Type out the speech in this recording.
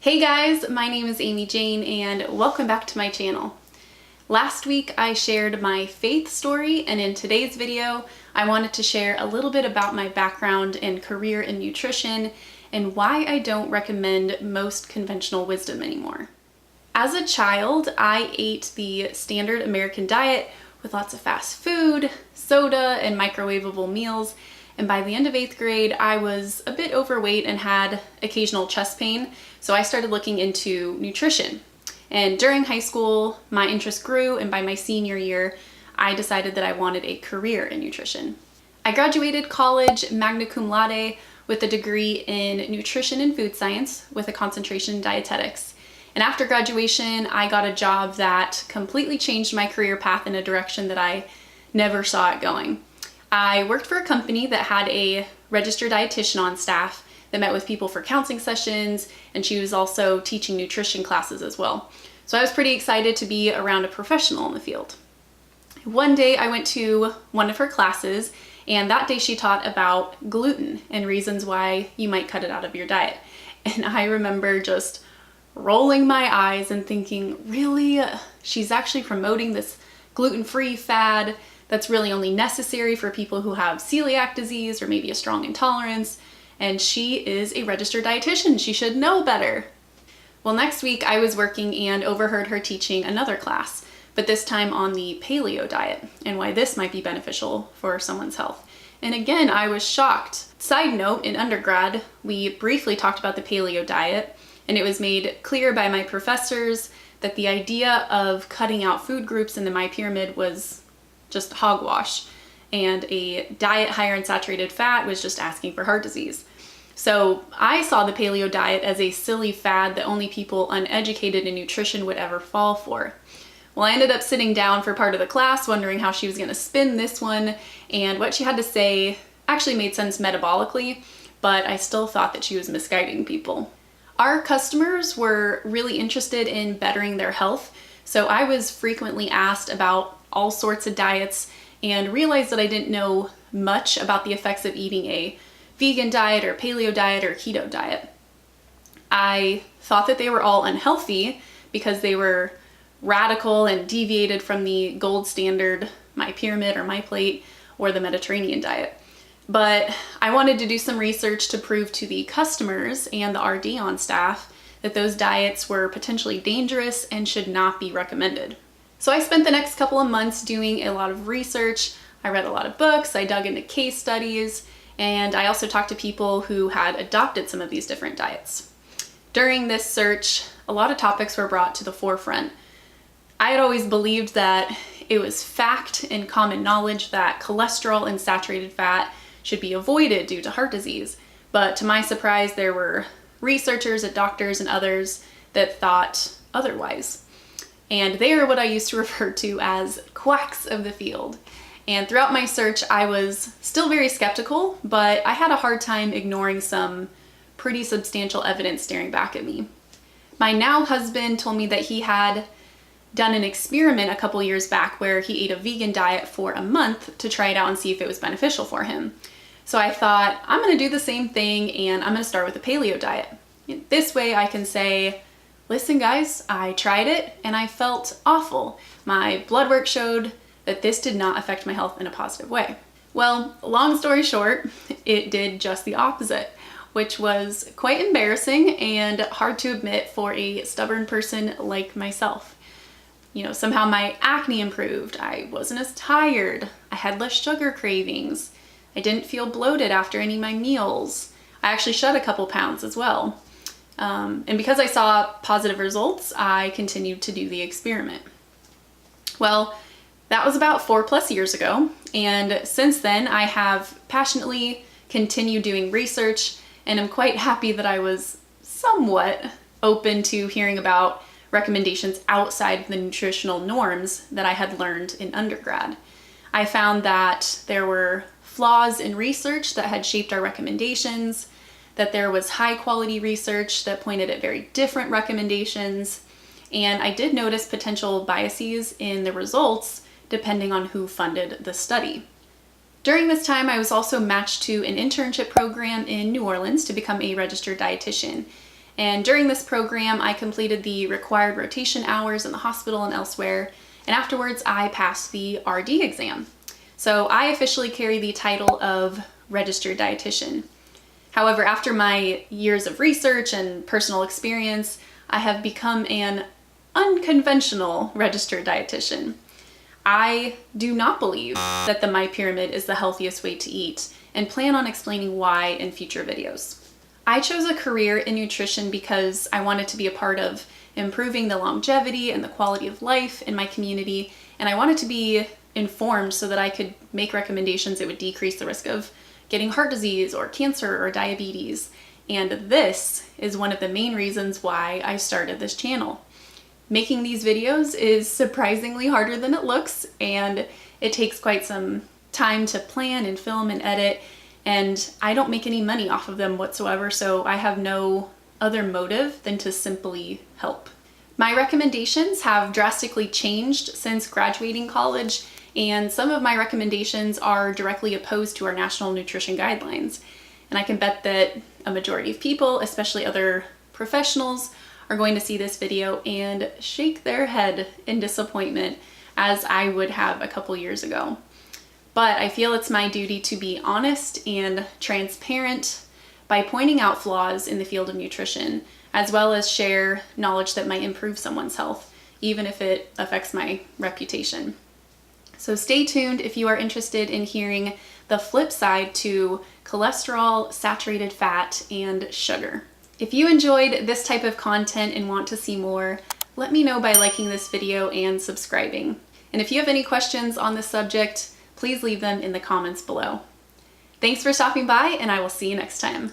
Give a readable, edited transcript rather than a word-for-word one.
Hey guys, my name is Amy Jane and welcome back to my channel. Last week I shared my faith story, and in today's video I wanted to share a little bit about my background and career in nutrition and why I don't recommend most conventional wisdom anymore. As a child, I ate the standard American diet with lots of fast food, soda, and microwavable meals. And by the end of 8th grade, I was a bit overweight and had occasional chest pain, so I started looking into nutrition. And during high school, my interest grew, and by my senior year, I decided that I wanted a career in nutrition. I graduated college magna cum laude with a degree in nutrition and food science with a concentration in dietetics. And after graduation, I got a job that completely changed my career path in a direction that I never saw it going. I worked for a company that had a registered dietitian on staff that met with people for counseling sessions, and she was also teaching nutrition classes as well. So I was pretty excited to be around a professional in the field. One day I went to one of her classes, and that day she taught about gluten and reasons why you might cut it out of your diet. And I remember just rolling my eyes and thinking, really? She's actually promoting this gluten-free fad that's really only necessary for people who have celiac disease or maybe a strong intolerance, and she is a registered dietitian. She should know better. Well, next week I was working and overheard her teaching another class, but this time on the paleo diet and why this might be beneficial for someone's health. And again, I was shocked. Side note, in undergrad, we briefly talked about the paleo diet, and it was made clear by my professors that the idea of cutting out food groups in the MyPyramid was just hogwash, and a diet higher in saturated fat was just asking for heart disease. So I saw the paleo diet as a silly fad that only people uneducated in nutrition would ever fall for. Well, I ended up sitting down for part of the class wondering how she was going to spin this one, and what she had to say actually made sense metabolically, but I still thought that she was misguiding people. Our customers were really interested in bettering their health, so I was frequently asked about all sorts of diets and realized that I didn't know much about the effects of eating a vegan diet or paleo diet or keto diet. I thought that they were all unhealthy because they were radical and deviated from the gold standard MyPyramid or MyPlate or the Mediterranean diet. But I wanted to do some research to prove to the customers and the RD on staff that those diets were potentially dangerous and should not be recommended. So I spent the next couple of months doing a lot of research. I read a lot of books, I dug into case studies, and I also talked to people who had adopted some of these different diets. During this search, a lot of topics were brought to the forefront. I had always believed that it was fact and common knowledge that cholesterol and saturated fat should be avoided due to heart disease. But to my surprise, there were researchers and doctors and others that thought otherwise. And they are what I used to refer to as quacks of the field. And throughout my search, I was still very skeptical, but I had a hard time ignoring some pretty substantial evidence staring back at me. My now husband told me that he had done an experiment a couple years back where he ate a vegan diet for a month to try it out and see if it was beneficial for him. So I thought, I'm gonna do the same thing and I'm gonna start with a paleo diet. This way I can say, listen guys, I tried it and I felt awful. My blood work showed that this did not affect my health in a positive way. Well, long story short, it did just the opposite, which was quite embarrassing and hard to admit for a stubborn person like myself. You know, somehow my acne improved, I wasn't as tired, I had less sugar cravings, I didn't feel bloated after any of my meals. I actually shed a couple pounds as well. And because I saw positive results, I continued to do the experiment. Well, that was about 4+ years ago, and since then I have passionately continued doing research, and I'm quite happy that I was somewhat open to hearing about recommendations outside the nutritional norms that I had learned in undergrad. I found that there were flaws in research that had shaped our recommendations, that there was high quality research that pointed at very different recommendations, and I did notice potential biases in the results depending on who funded the study. During this time, I was also matched to an internship program in New Orleans to become a registered dietitian, And during this program, I completed the required rotation hours in the hospital and elsewhere, and afterwards I passed the RD exam. So I officially carry the title of Registered Dietitian. However, after my years of research and personal experience, I have become an unconventional registered dietitian. I do not believe that the MyPyramid is the healthiest way to eat, and plan on explaining why in future videos. I chose a career in nutrition because I wanted to be a part of improving the longevity and the quality of life in my community, and I wanted to be informed so that I could make recommendations that would decrease the risk of getting heart disease or cancer or diabetes. And this is one of the main reasons why I started this channel. Making these videos is surprisingly harder than it looks, and it takes quite some time to plan and film and edit, and I don't make any money off of them whatsoever, so I have no other motive than to simply help. My recommendations have drastically changed since graduating college, and some of my recommendations are directly opposed to our national nutrition guidelines. And I can bet that a majority of people, especially other professionals, are going to see this video and shake their head in disappointment, as I would have a couple years ago. But I feel it's my duty to be honest and transparent by pointing out flaws in the field of nutrition, as well as share knowledge that might improve someone's health, even if it affects my reputation. So stay tuned if you are interested in hearing the flip side to cholesterol, saturated fat, and sugar. If you enjoyed this type of content and want to see more, let me know by liking this video and subscribing. And if you have any questions on this subject, please leave them in the comments below. Thanks for stopping by, and I will see you next time.